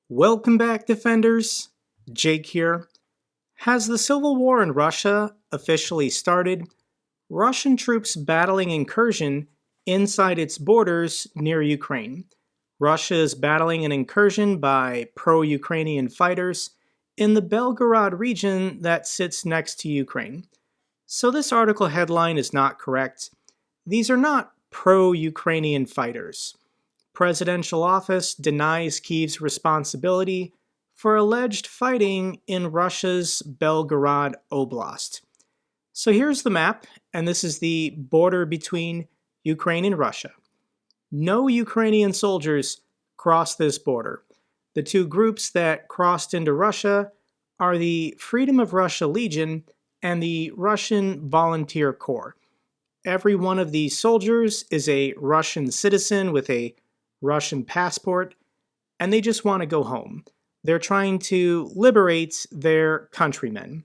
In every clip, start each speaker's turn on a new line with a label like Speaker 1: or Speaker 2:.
Speaker 1: Welcome back, Defenders. Jake here. Has the civil war in Russia officially started? Russian troops battling incursion inside its borders near Ukraine. Russia is battling an incursion by pro-Ukrainian fighters in the Belgorod region that sits next to Ukraine. So this article headline is not correct. These are not pro-Ukrainian fighters. Presidential office denies Kyiv's responsibility for alleged fighting in Russia's Belgorod Oblast. So here's the map, and this is the border between Ukraine and Russia. No Ukrainian soldiers crossed this border. The two groups that crossed into Russia are the Freedom of Russia Legion and the Russian Volunteer Corps. Every one of these soldiers is a Russian citizen with a Russian passport, and they just want to go home. They're trying to liberate their countrymen.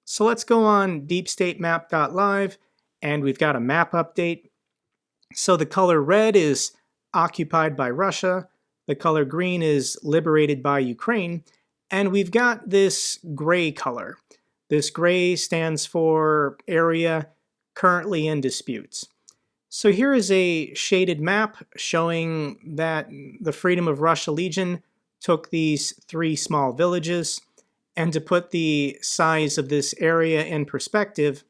Speaker 1: So let's go on deepstatemap.live, and we've got a map update. So the color red is occupied by Russia, the color green is liberated by Ukraine, and we've got this gray color. This gray stands for area currently in dispute. So here is a shaded map showing that the Freedom of Russia Legion took these three small villages. And to put the size of this area in perspective,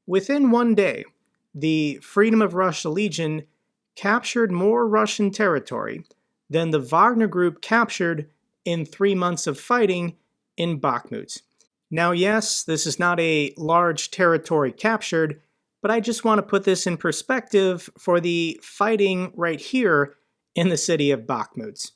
Speaker 1: within one day, the Freedom of Russia Legion captured more Russian territory than the Wagner Group captured in 3 months of fighting in Bakhmut. Now yes, this is not a large territory captured, but I just want to put this in perspective for the fighting right here in the city of Bakhmut.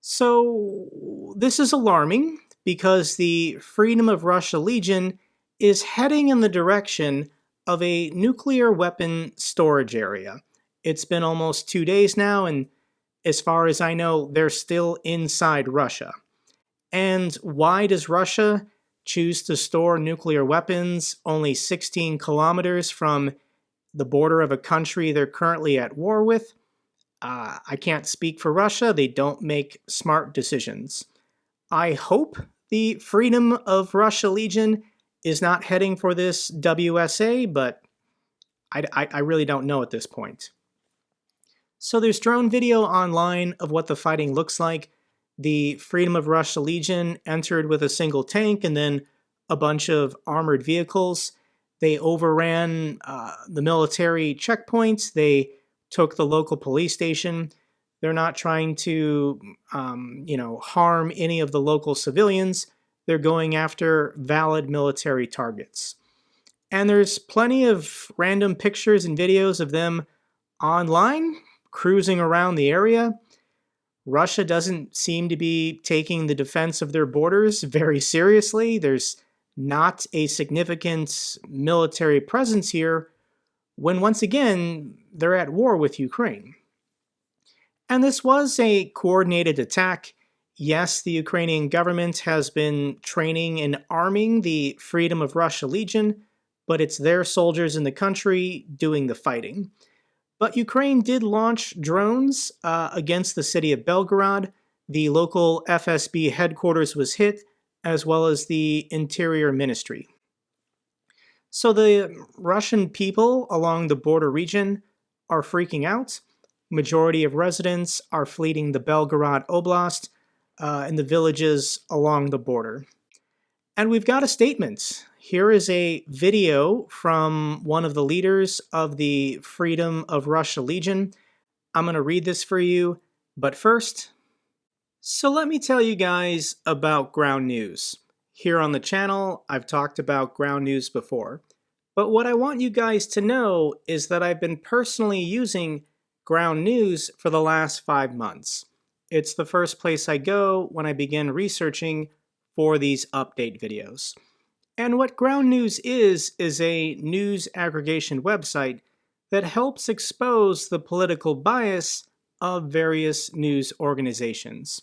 Speaker 1: So this is alarming because the Freedom of Russia Legion is heading in the direction of a nuclear weapon storage area. It's been almost 2 days now, and as far as I know, they're still inside Russia. And why does Russia choose to store nuclear weapons only 16 kilometers from the border of a country they're currently at war with? I can't speak for Russia. They don't make smart decisions. I hope the Freedom of Russia Legion is not heading for this WSA, but I really don't know at this point. So there's drone video online of what the fighting looks like. The Freedom of Russia Legion entered with a single tank and then a bunch of armored vehicles. They overran the military checkpoints. They took the local police station. They're not trying to, harm any of the local civilians. They're going after valid military targets. And there's plenty of random pictures and videos of them online, cruising around the area. Russia doesn't seem to be taking the defense of their borders very seriously. There's not a significant military presence here when, once again, they're at war with Ukraine. And this was a coordinated attack. Yes, the Ukrainian government has been training and arming the Freedom of Russia Legion, but it's their soldiers in the country doing the fighting. But Ukraine did launch drones against the city of Belgorod. The local FSB headquarters was hit, as well as the Interior Ministry. So the Russian people along the border region are freaking out. Majority of residents are fleeing the Belgorod Oblast and the villages along the border. And we've got a statement. Here is a video from one of the leaders of the Freedom of Russia Legion. I'm going to read this for you, but first, so let me tell you guys about ground news. Here on the channel, I've talked about ground news before, but what I want you guys to know is that I've been personally using ground news for the last 5 months. It's the first place I go when I begin researching for these update videos. And what ground news is a news aggregation website that helps expose the political bias of various news organizations.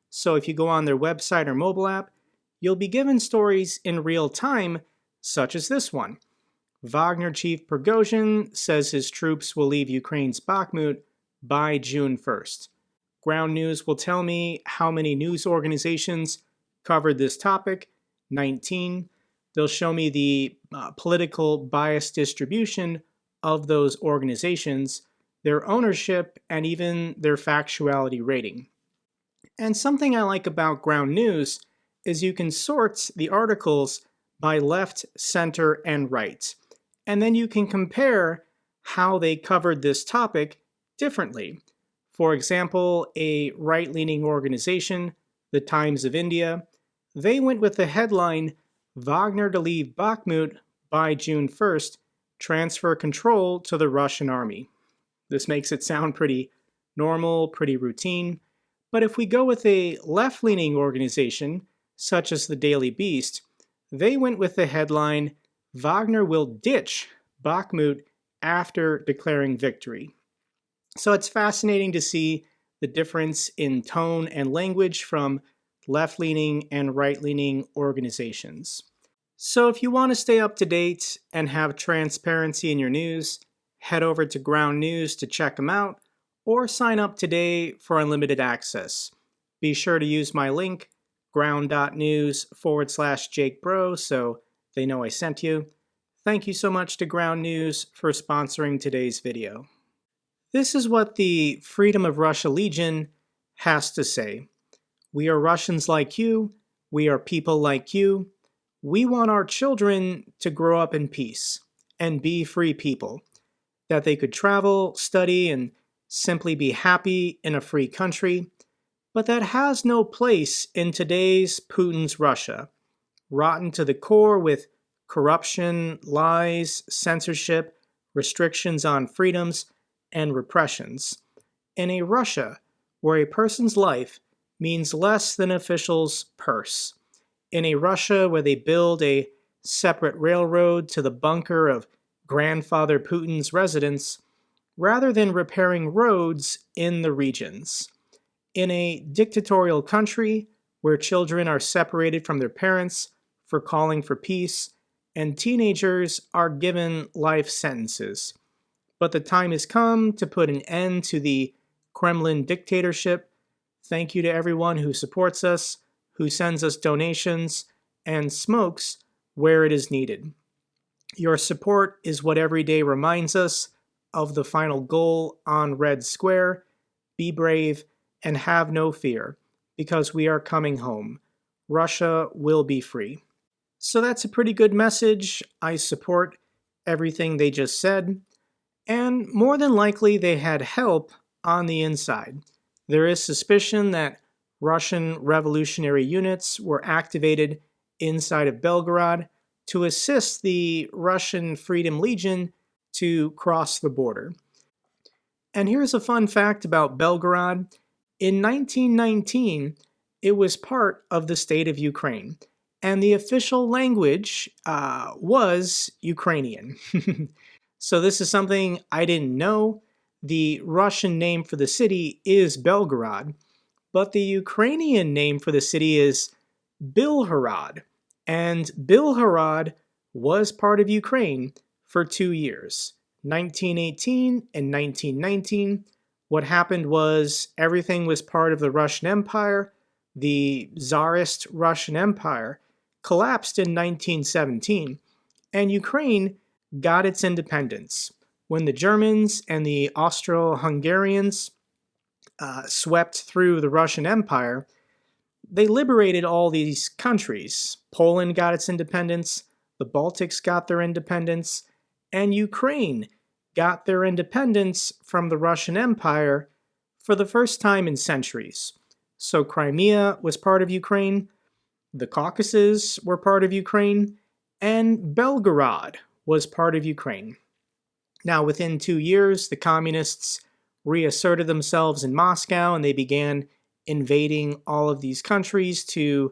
Speaker 1: So if you go on their website or mobile app, you'll be given stories in real time, such as this one. Wagner Chief Prigozhin says his troops will leave Ukraine's Bakhmut by June 1st. Ground News will tell me how many news organizations covered this topic, 19. They'll show me the political bias distribution of those organizations, their ownership, and even their factuality rating. And something I like about Ground News is you can sort the articles by left, center, and right. And then you can compare how they covered this topic differently. For example, a right-leaning organization, the Times of India, they went with the headline, "Wagner to leave Bakhmut by June 1st, transfer control to the Russian army." This makes it sound pretty normal, pretty routine. But if we go with a left-leaning organization, such as the Daily Beast, they went with the headline, "Wagner will ditch Bakhmut after declaring victory." So it's fascinating to see the difference in tone and language from left-leaning and right-leaning organizations. So if you want to stay up to date and have transparency in your news, head over to Ground News to check them out, or sign up today for unlimited access. Be sure to use my link, ground.news/jakebro, so they know I sent you. Thank you so much to Ground News for sponsoring today's video. This is what the Freedom of Russia Legion has to say. We are Russians like you. We are people like you. We want our children to grow up in peace and be free people, that they could travel, study, and simply be happy in a free country. But that has no place in today's Putin's Russia, rotten to the core with corruption, lies, censorship, restrictions on freedoms, and repressions. In a Russia where a person's life means less than an official's purse. In a Russia where they build a separate railroad to the bunker of grandfather Putin's residence, rather than repairing roads in the regions. In a dictatorial country where children are separated from their parents for calling for peace, and teenagers are given life sentences. But the time has come to put an end to the Kremlin dictatorship. Thank you to everyone who supports us, who sends us donations, and smokes where it is needed. Your support is what every day reminds us of the final goal on Red Square. Be brave and have no fear, because we are coming home. Russia will be free. So that's a pretty good message. I support everything they just said. And more than likely, they had help on the inside. There is suspicion that Russian revolutionary units were activated inside of Belgorod to assist the Russian Freedom Legion to cross the border. And here's a fun fact about Belgorod. In 1919, it was part of the state of Ukraine, and the official language was Ukrainian. So this is something I didn't know. The Russian name for the city is Belgorod, but the Ukrainian name for the city is Belgorod. And Belgorod was part of Ukraine for 2 years, 1918 and 1919. What happened was everything was part of the Russian Empire. The Tsarist Russian Empire collapsed in 1917, and Ukraine got its independence when the Germans and the Austro-Hungarians swept through the Russian Empire. They liberated all these countries. Poland got its independence, the Baltics got their independence, and Ukraine got their independence from the Russian Empire for the first time in centuries. So Crimea was part of Ukraine, the Caucasus were part of Ukraine, and Belgorod was part of Ukraine. Now, within 2 years, the communists reasserted themselves in Moscow, and they began invading all of these countries to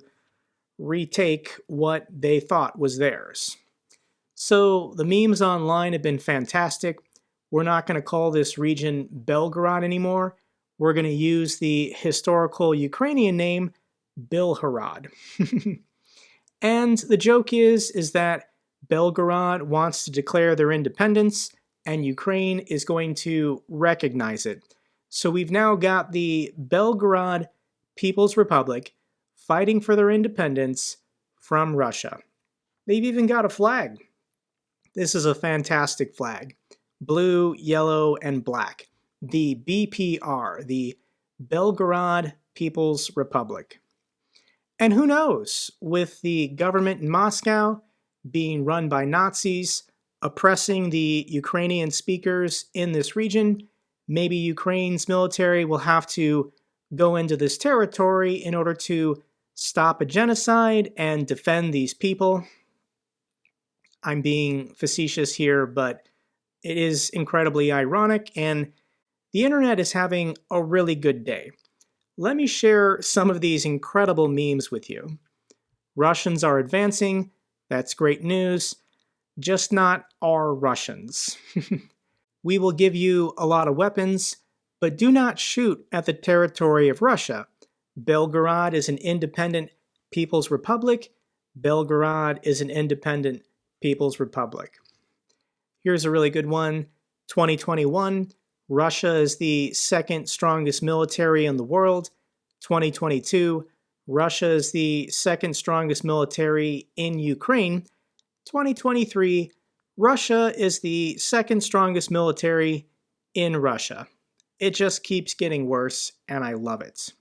Speaker 1: retake what they thought was theirs. So the memes online have been fantastic. We're not going to call this region Belgorod anymore. We're going to use the historical Ukrainian name Belgorod. And the joke is that Belgorod wants to declare their independence, and Ukraine is going to recognize it. So we've now got the Belgorod People's Republic fighting for their independence from Russia. They've even got a flag. This is a fantastic flag. Blue, yellow, and black. The BPR, the Belgorod People's Republic. And who knows, with the government in Moscow being run by Nazis, oppressing the Ukrainian speakers in this region, maybe Ukraine's military will have to go into this territory in order to stop a genocide and defend these people. I'm being facetious here, but it is incredibly ironic, and the internet is having a really good day. Let me share some of these incredible memes with you. Russians are advancing. That's great news. Just not our Russians. We will give you a lot of weapons, but do not shoot at the territory of Russia. Belgorod is an independent People's Republic. Belgorod is an independent People's Republic. Here's a really good one. 2021, Russia is the second strongest military in the world. 2022, Russia is the second strongest military in Ukraine. 2023, Russia is the second strongest military in Russia. It just keeps getting worse, and I love it.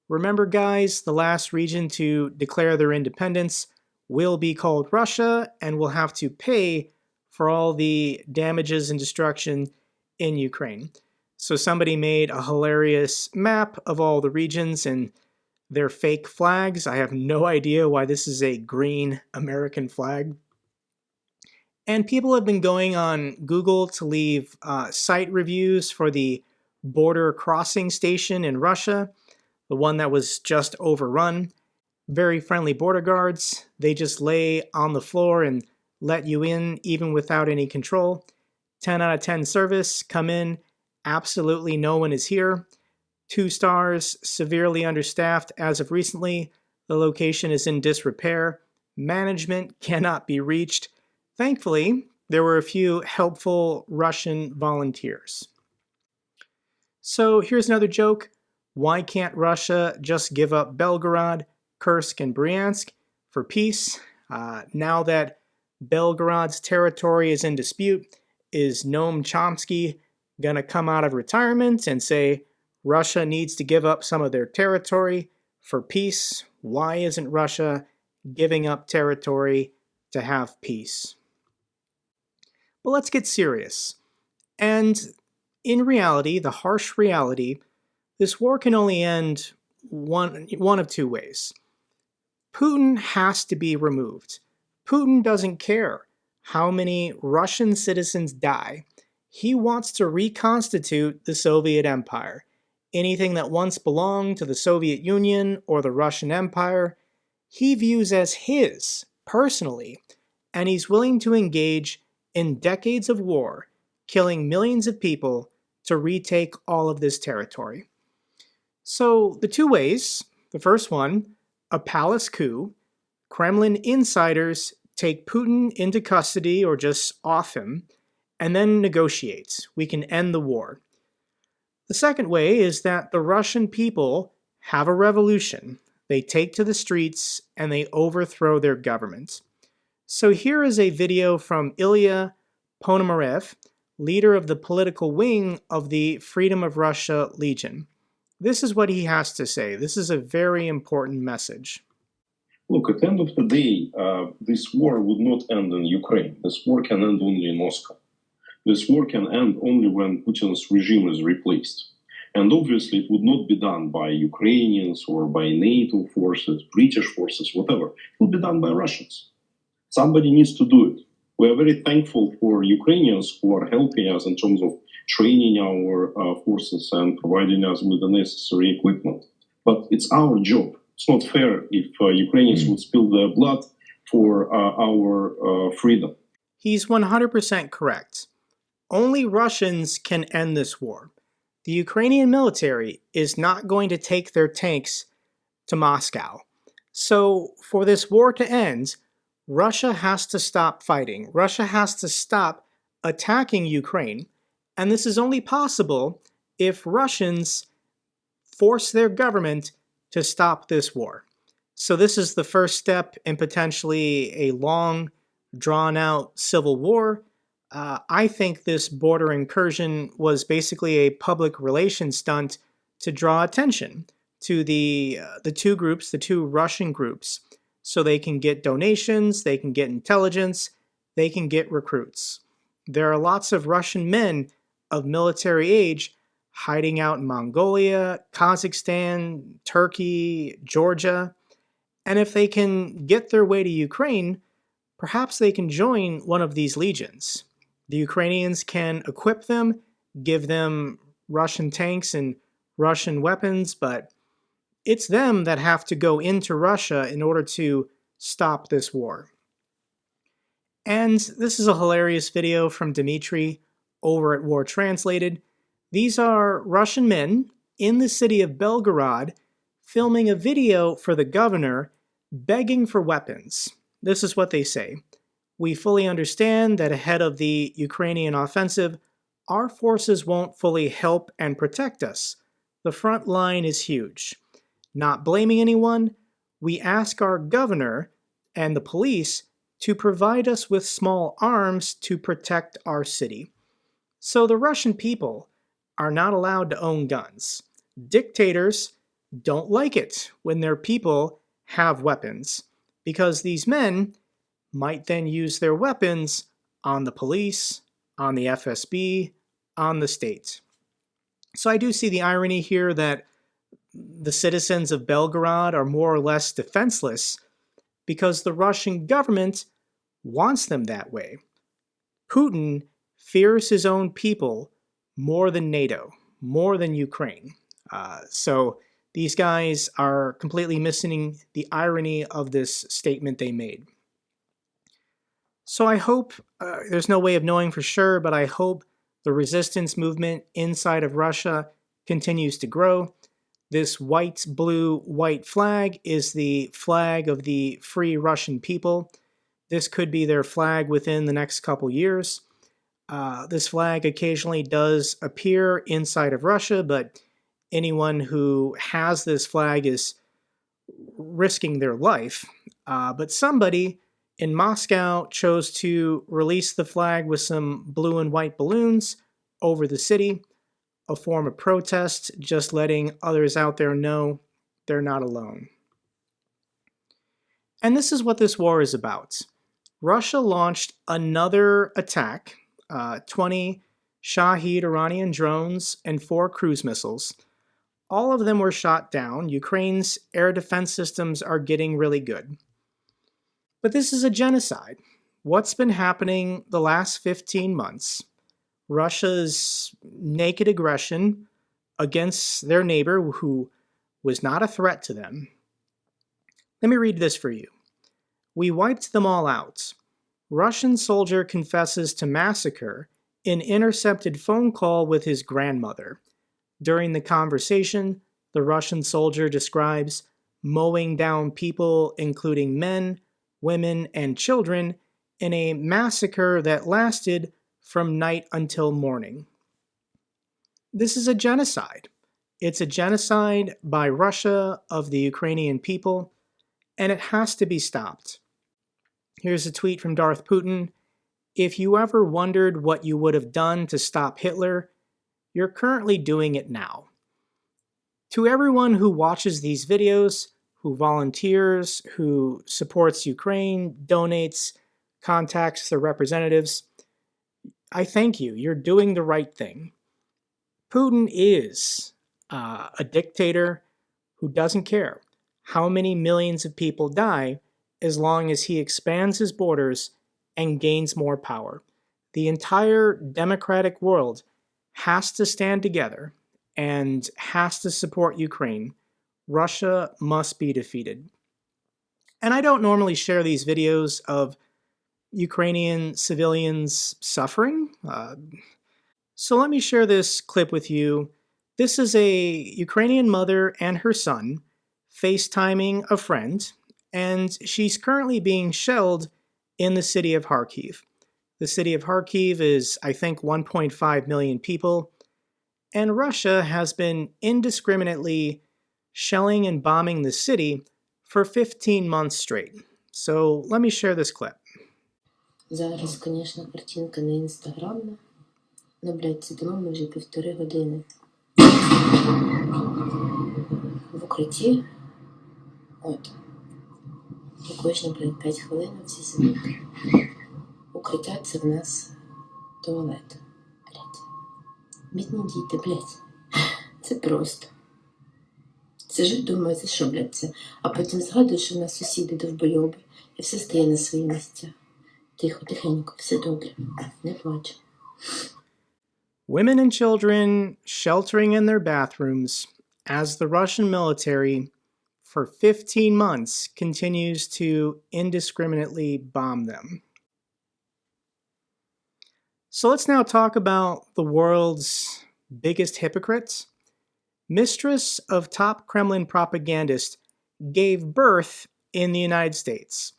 Speaker 1: Remember, guys, the last region to declare their independence will be called Russia and will have to pay for all the damages and destruction in Ukraine. So somebody made a hilarious map of all the regions and their fake flags. I have no idea why this is a green American flag. And people have been going on Google to leave site reviews for the border crossing station in Russia, the one that was just overrun. Very friendly border guards. They just lay on the floor and let you in even without any control. 10 out of 10 service, come in, absolutely no one is here. 2 stars, severely understaffed as of recently. The location is in disrepair. Management cannot be reached. Thankfully, there were a few helpful Russian volunteers. So here's another joke. Why can't Russia just give up Belgorod, Kursk, and Bryansk for peace? Now that Belgorod's territory is in dispute, is Noam Chomsky going to come out of retirement and say Russia needs to give up some of their territory for peace? Why isn't Russia giving up territory to have peace? But let's get serious. And in reality, the harsh reality, this war can only end one of 2 ways. Putin has to be removed. Putin doesn't care how many Russian citizens die. He wants to reconstitute the Soviet Empire. Anything that once belonged to the Soviet Union or the Russian Empire, he views as his, personally, and he's willing to engage in decades of war, killing millions of people to retake all of this territory. So the 2 ways, the first one, a palace coup. Kremlin insiders take Putin into custody or just off him, and then negotiate. We can end the war. The second way is that the Russian people have a revolution. They take to the streets and they overthrow their government. So here is a video from Ilya Ponomarev, leader of the political wing of the Freedom of Russia Legion. This is what he has to say. This is a very important message.
Speaker 2: Look, at the end of the day, this war would not end in Ukraine. This war can end only in Moscow. This war can end only when Putin's regime is replaced. And obviously it would not be done by Ukrainians or by NATO forces, British forces, whatever. It would be done by Russians. Somebody needs to do it. We are very thankful for Ukrainians who are helping us in terms of training our forces and providing us with the necessary equipment. But it's our job. It's not fair if Ukrainians would spill their blood for our freedom.
Speaker 1: He's 100% correct. Only Russians can end this war. The Ukrainian military is not going to take their tanks to Moscow. So for this war to end, Russia has to stop fighting. Russia has to stop attacking Ukraine. And this is only possible if Russians force their government to stop this war. So this is the first step in potentially a long, drawn-out civil war. I think this border incursion was basically a public relations stunt to draw attention to the two groups, the two Russian groups, so they can get donations, they can get intelligence, they can get recruits. There are lots of Russian men of military age hiding out in Mongolia, Kazakhstan, Turkey, Georgia, and if they can get their way to Ukraine, perhaps they can join one of these legions. The Ukrainians can equip them, give them Russian tanks and Russian weapons, but it's them that have to go into Russia in order to stop this war. And this is a hilarious video from Dmitry over at War Translated. These are Russian men in the city of Belgorod filming a video for the governor begging for weapons. This is what they say. We fully understand that ahead of the Ukrainian offensive, our forces won't fully help and protect us. The front line is huge. Not blaming anyone, we ask our governor and the police to provide us with small arms to protect our city. So the Russian people are not allowed to own guns. Dictators don't like it when their people have weapons, because these men might then use their weapons on the police, on the FSB, on the state. So I do see the irony here that the citizens of Belgorod are more or less defenseless because the Russian government wants them that way. Putin fears his own people more than NATO, more than Ukraine. So these guys are completely missing the irony of this statement they made. So I hope, there's no way of knowing for sure, but I hope the resistance movement inside of Russia continues to grow. This white, blue, white flag is the flag of the free Russian people. This could be their flag within the next couple years. This flag occasionally does appear inside of Russia, but anyone who has this flag is risking their life. But somebody in Moscow chose to release the flag with some blue and white balloons over the city, a form of protest, just letting others out there know they're not alone. And this is what this war is about. Russia launched another attack, 20 Shahed Iranian drones and 4 cruise missiles. All of them were shot down. Ukraine's air defense systems are getting really good. But this is a genocide. What's been happening the last 15 months? Russia's naked aggression against their neighbor who was not a threat to them. Let me read this for you. We wiped them all out. Russian soldier confesses to massacre in intercepted phone call with his grandmother. During the conversation, the Russian soldier describes mowing down people, including men, women, and children, in a massacre that lasted from night until morning. This is a genocide. It's a genocide by Russia of the Ukrainian people, and it has to be stopped. Here's a tweet from Darth Putin. If you ever wondered what you would have done to stop Hitler, you're currently doing it now. To everyone who watches these videos, who volunteers, who supports Ukraine, donates, contacts their representatives, I thank you. You're doing the right thing. Putin is a dictator who doesn't care how many millions of people die as long as he expands his borders and gains more power. The entire democratic world has to stand together and has to support Ukraine. Russia must be defeated. And I don't normally share these videos of Ukrainian civilians suffering. So let me share this clip with you. This is a Ukrainian mother and her son FaceTiming a friend, and she's currently being shelled in the city of Kharkiv. The city of Kharkiv is, I think, 1.5 million people, and Russia has been indiscriminately shelling and bombing the city for 15 months straight. So let me share this clip.
Speaker 3: Зараз, конечно, картинка не інстаграмна, но, блядь, сидимо ми вже 1,5 години в укритті. От. І кожні, блядь, 5 хвилин ці звуки. Укриття – це в нас туалет. Блядь. Бідні діти, блядь. Це просто. Сижу, думаю, це що, блядь, це? А потім згадую, що в нас сусіди довбойоби. І все стає на свої місця. Тихо, тихенько, все добре. Не плач.
Speaker 1: Women and children sheltering in their bathrooms as the Russian military for 15 months continues to indiscriminately bomb them. So let's now talk about the world's biggest hypocrites. Mistress of top Kremlin propagandist gave birth in the United States.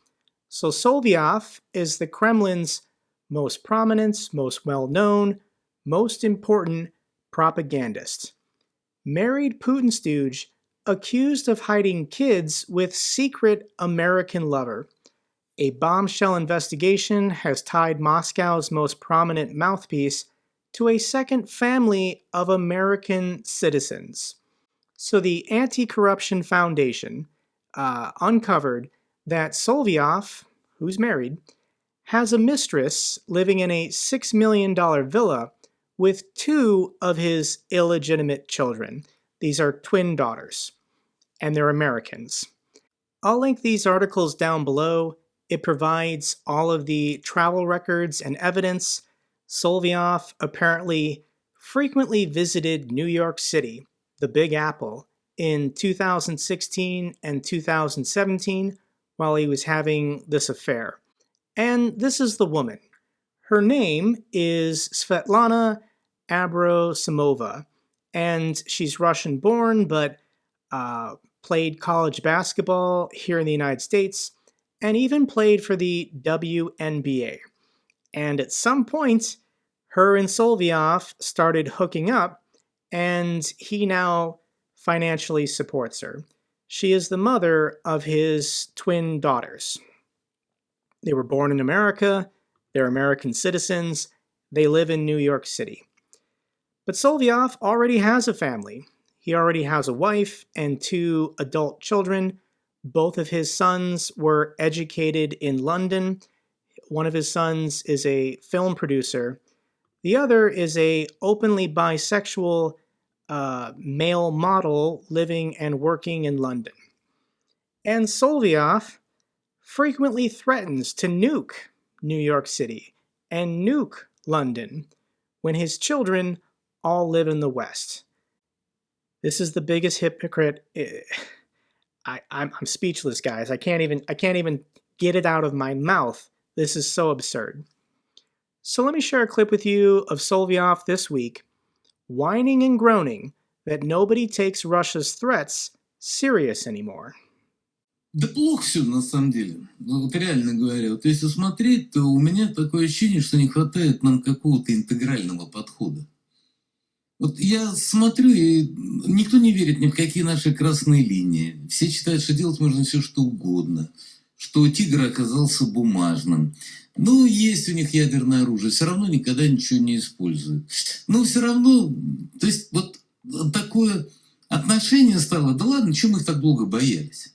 Speaker 1: So Solovyev is the Kremlin's most prominent, most well-known, most important propagandist. Married Putin stooge accused of hiding kids with secret American lover. A bombshell investigation has tied Moscow's most prominent mouthpiece to a second family of American citizens. So the Anti-Corruption Foundation uncovered that Solovyev, who's married, has a mistress living in a $6 million villa with 2 of his illegitimate children. These are twin daughters, and they're Americans. I'll link these articles down below. It provides all of the travel records and evidence. Solovyev apparently frequently visited New York City, the Big Apple, in 2016 and 2017 while he was having this affair. And this is the woman. Her name is Svetlana Abrosimova, and she's Russian-born, but played college basketball here in the United States, and even played for the WNBA. And at some point, her and Solovyev started hooking up, and he now financially supports her. She is the mother of his twin daughters. They were born in America, they're American citizens, they live in New York City. But Solovyev already has a family. He already has a wife and 2 adult children. Both of his sons were educated in London. One of his sons is a film producer. The other is a openly bisexual male model living and working in London. And Solovyev frequently threatens to nuke New York City and nuke London when his children all live in the West. This is the biggest hypocrite. I'm speechless, guys. I can't even get it out of my mouth. This is so absurd. So let me share a clip with you of Solovyev this week, whining and groaning that nobody takes Russia's threats serious anymore.
Speaker 4: Да плохо все на самом деле. Вот реально говоря, вот если смотреть, то у меня такое ощущение, что не хватает нам какого-то интегрального подхода. Вот я смотрю, и никто не верит ни в какие наши красные линии. Все считают, что делать можно все, что угодно. Что тигр оказался бумажным. Ну, есть у них ядерное оружие, все равно никогда ничего не используют. Но все равно, то есть вот такое отношение стало, да ладно, чего мы их так долго боялись?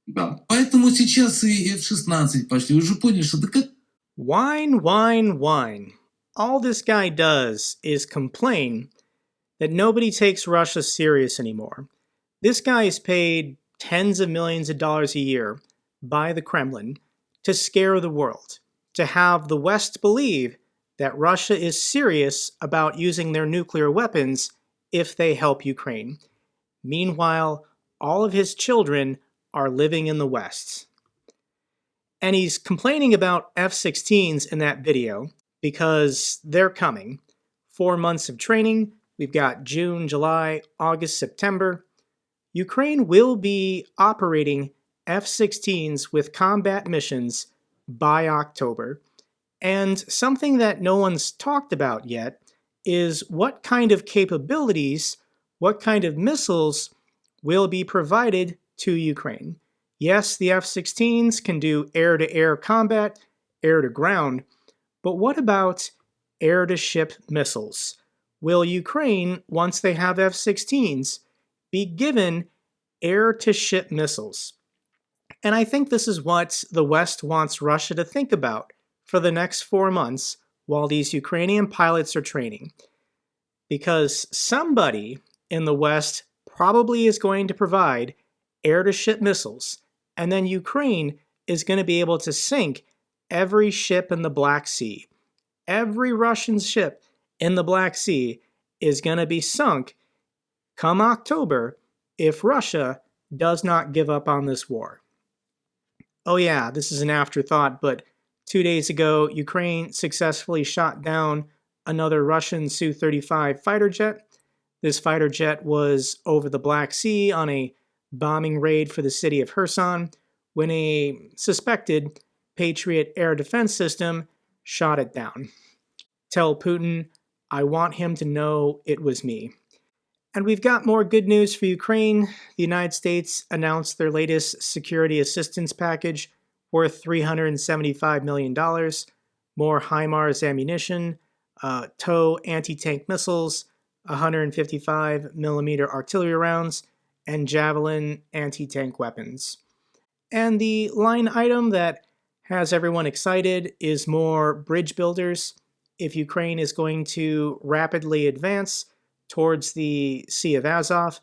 Speaker 4: Да. Поэтому сейчас и F-16 пошли, уже поняли, что да как...
Speaker 1: Whine, whine, whine. All this guy does is complain that nobody takes Russia serious anymore. This guy is paid tens of millions of dollars a year by the Kremlin to scare the world, to have the West believe that Russia is serious about using their nuclear weapons if they help Ukraine. Meanwhile, all of his children are living in the West. And he's complaining about F-16s in that video because they're coming. 4 months of training. We've got June, July, August, September. Ukraine will be operating F-16s with combat missions by October. And something that no one's talked about yet is what kind of capabilities, what kind of missiles will be provided to Ukraine. Yes, the F-16s can do air-to-air combat, air-to-ground, but what about air-to-ship missiles? Will Ukraine, once they have F-16s, be given air-to-ship missiles? And I think this is what the West wants Russia to think about for the next 4 months while these Ukrainian pilots are training. Because somebody in the West probably is going to provide air-to-ship missiles, and then Ukraine is going to be able to sink every ship in the Black Sea. Every Russian ship in the Black Sea is going to be sunk come October if Russia does not give up on this war. Oh yeah, this is an afterthought, but 2 days ago, Ukraine successfully shot down another Russian Su-35 fighter jet. This fighter jet was over the Black Sea on a bombing raid for the city of Kherson when a suspected Patriot air defense system shot it down. Tell Putin, I want him to know it was me. And we've got more good news for Ukraine. The United States announced their latest security assistance package worth $375 million, more HIMARS ammunition, TOW anti-tank missiles, 155mm artillery rounds, and Javelin anti-tank weapons. And the line item that has everyone excited is more bridge builders. If Ukraine is going to rapidly advance towards the Sea of Azov,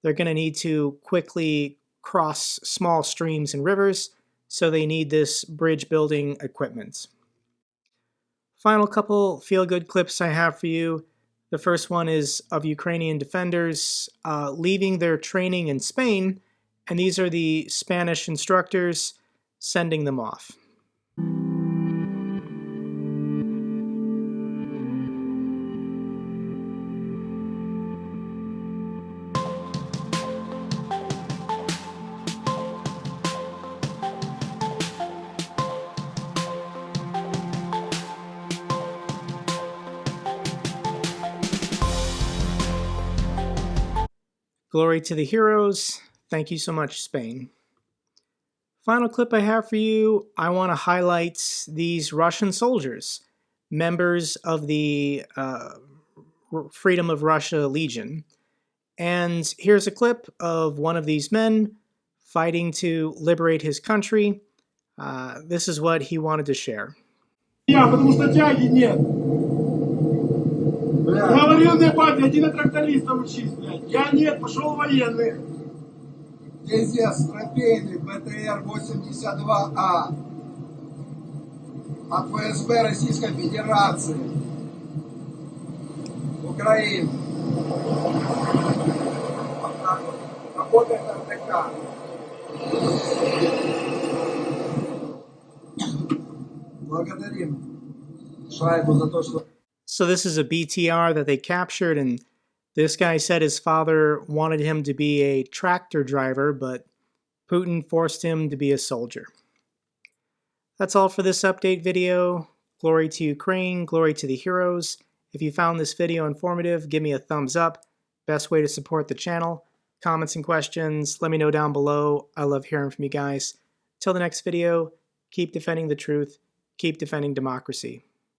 Speaker 1: they're going to need to quickly cross small streams and rivers, so they need this bridge building equipment. Final couple feel-good clips I have for you. The first one is of Ukrainian defenders leaving their training in Spain, and these are the Spanish instructors sending them off. Glory to the heroes. Thank you so much, Spain. Final clip I have for you, I want to highlight these Russian soldiers, members of the Freedom of Russia Legion. And here's a clip of one of these men fighting to liberate his country. This is what he wanted to share.
Speaker 5: Потому что тяги нет. Я военный парень, иди на тракториста учись, блядь. Я нет, пошел военный.
Speaker 6: Здесь трофейный БТР-82А от ФСБ Российской Федерации. Украина. Работает РТК. Благодарим шайбу за то, что...
Speaker 1: So this is a BTR that they captured, and this guy said his father wanted him to be a tractor driver, but Putin forced him to be a soldier. That's all for this update video. Glory to Ukraine, glory to the heroes. If you found this video informative, give me a thumbs up. Best way to support the channel. Comments and questions, let me know down below. I love hearing from you guys. Till the next video, keep defending the truth, keep defending democracy.